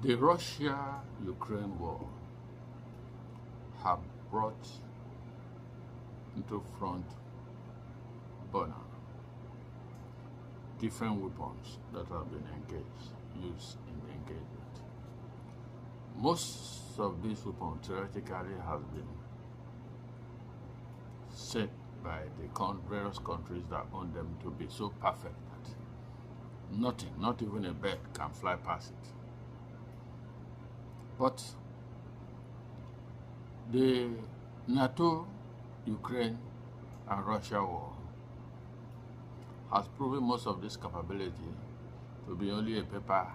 The Russia-Ukraine war have brought into front burner different weapons that have been used in the engagement. Most of these weapons theoretically have been set by the various countries that own them to be so perfect that nothing, not even a bird, can fly past it. But the NATO, Ukraine, and Russia war has proven most of this capability to be only a paper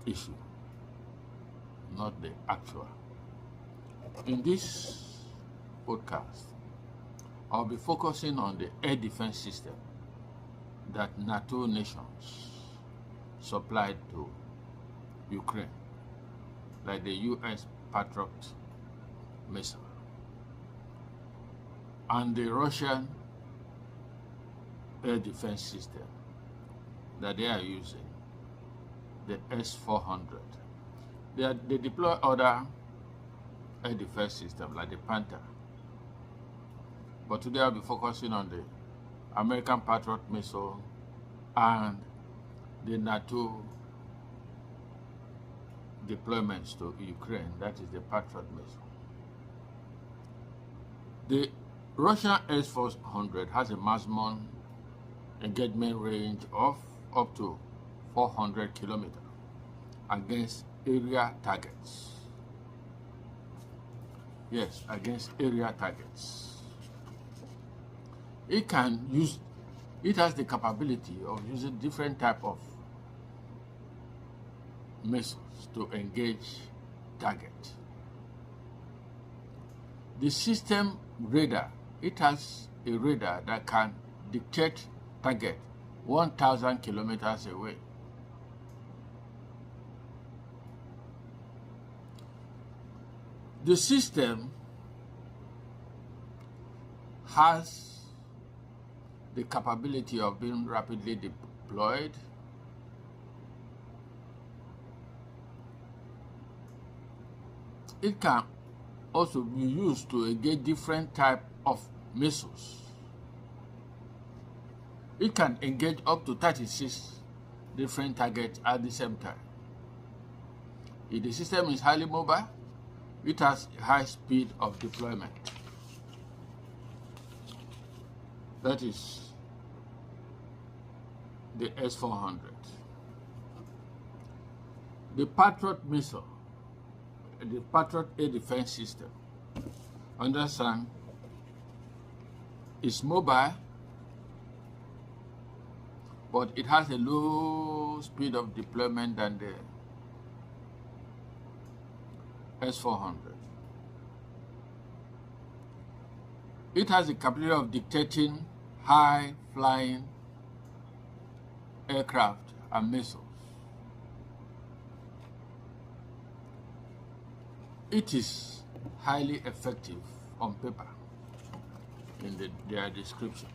issue, not the actual. In this podcast, I'll be focusing on the air defense system that NATO nations supplied to Ukraine, like the US Patriot missile, and the Russian air defense system that they are using, the S-400. They deploy other air defense systems like the Panther. But today I'll be focusing on the American Patriot missile and the NATO deployments to Ukraine, that is the Patriot missile. The Russian S-400 has a maximum engagement range of up to 400 kilometers against area targets. Yes, against area targets. It has the capability of using different type of missiles to engage target. The system radar, it has a radar that can detect target 1,000 kilometers away. The system has the capability of being rapidly deployed. It can also be used to engage different type of missiles. It can engage up to 36 different targets at the same time. If the system is highly mobile, it has high speed of deployment. That is the S-400. The Patriot missile, the Patriot air defense system, understand, is mobile, but it has a low speed of deployment than the S-400. It has the capability of dictating high-flying aircraft and missiles. It is highly effective on paper in their description.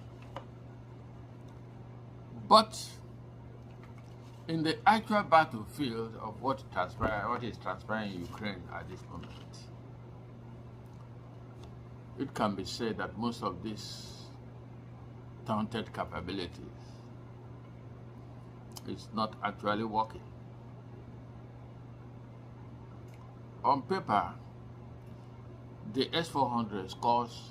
But in the actual battlefield of what is transpiring in Ukraine at this moment, it can be said that most of these taunted capabilities is not actually working. On paper, the S-400 scores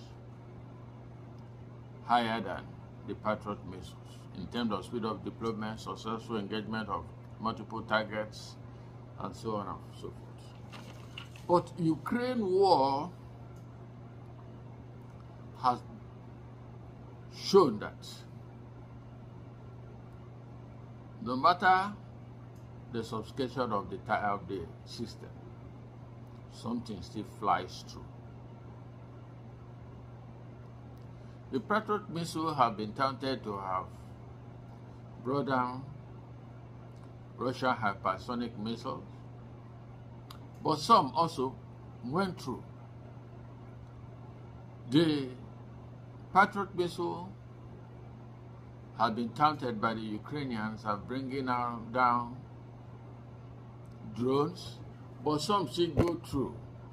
higher than the Patriot missiles in terms of speed of deployment, successful engagement of multiple targets, and so on and so forth. But Ukraine war has shown that no matter the sophistication of the system, something still flies through. The Patriot missile have been touted to have brought down Russian hypersonic missiles, but some also went through. The Patriot missile have been touted by the Ukrainians as bringing down drones, but some still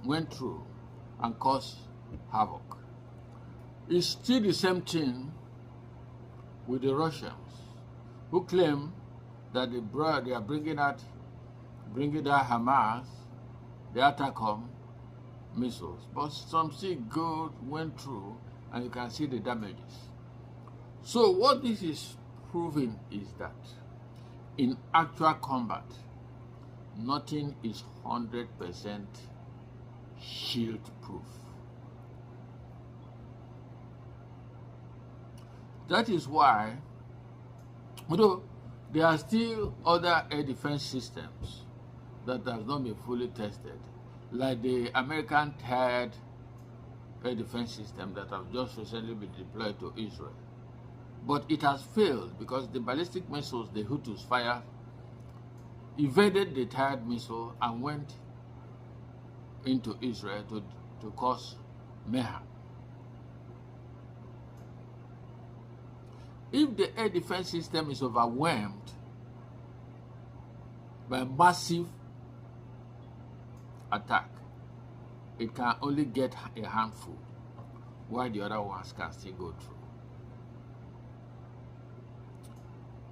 went through and caused havoc. It's still the same thing with the Russians, who claim that they are bringing out Hamas, the ATACMS missiles, but some still went through, and you can see the damages. So what this is proving is that in actual combat, nothing is 100% shield proof. That is why, although there are still other air defense systems that has not been fully tested, like the American THAAD air defense system that have just recently been deployed to Israel. But it has failed because the ballistic missiles the Houthis fired evaded the THAAD missile and went into Israel to cause mayhem. If the air defense system is overwhelmed by massive attack, it can only get a handful, while the other ones can still go through.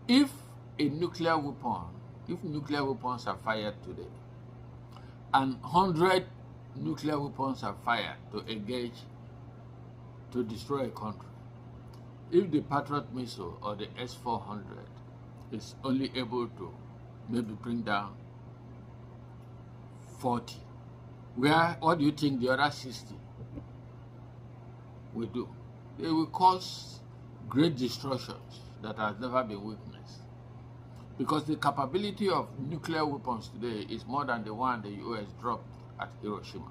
If nuclear weapons are fired today, and 100 nuclear weapons are fired to engage to destroy a country, if the Patriot missile or the S-400 is only able to maybe bring down 40, what do you think the other 60 will do? They will cause great destructions that has never been witnessed. Because the capability of nuclear weapons today is more than the one the US dropped at Hiroshima.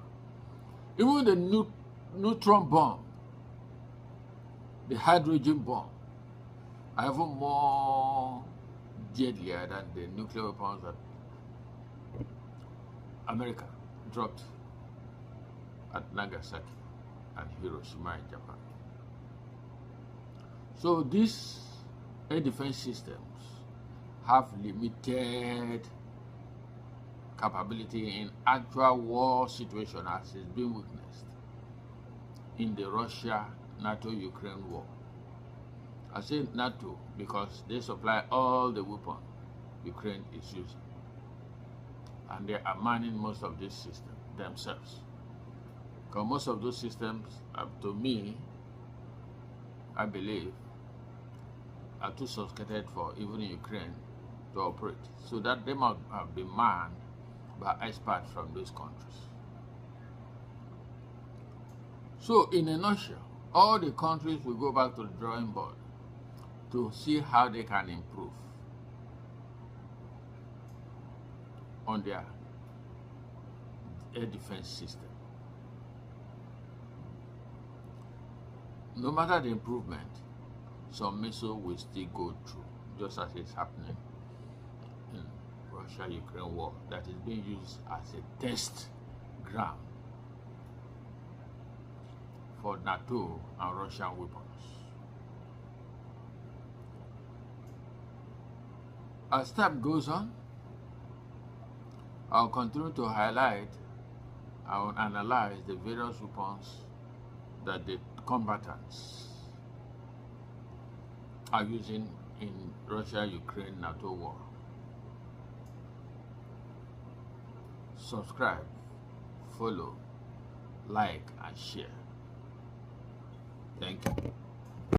Even the neutron bomb, the hydrogen bomb, are even more deadlier than the nuclear weapons that America dropped at Nagasaki and Hiroshima in Japan. So these air defense systems have limited capability in actual war situation as is being witnessed in the Russia-NATO-Ukraine war. I say NATO because they supply all the weapons Ukraine is using, and they are manning most of this system themselves. Because most of those systems, to me, I believe, are too sophisticated for even Ukraine to operate. So that they must have been manned by experts from those countries. So in a nutshell, all the countries will go back to the drawing board to see how they can improve on their air defense system. No matter the improvement, some missiles will still go through, just as it's happening in Russia-Ukraine war, that is being used as a test ground for NATO and Russian weapons. As time goes on, I'll continue to highlight and analyze the various weapons that the combatants are using in Russia-Ukraine NATO war. Subscribe, follow, like, and share. Thank you.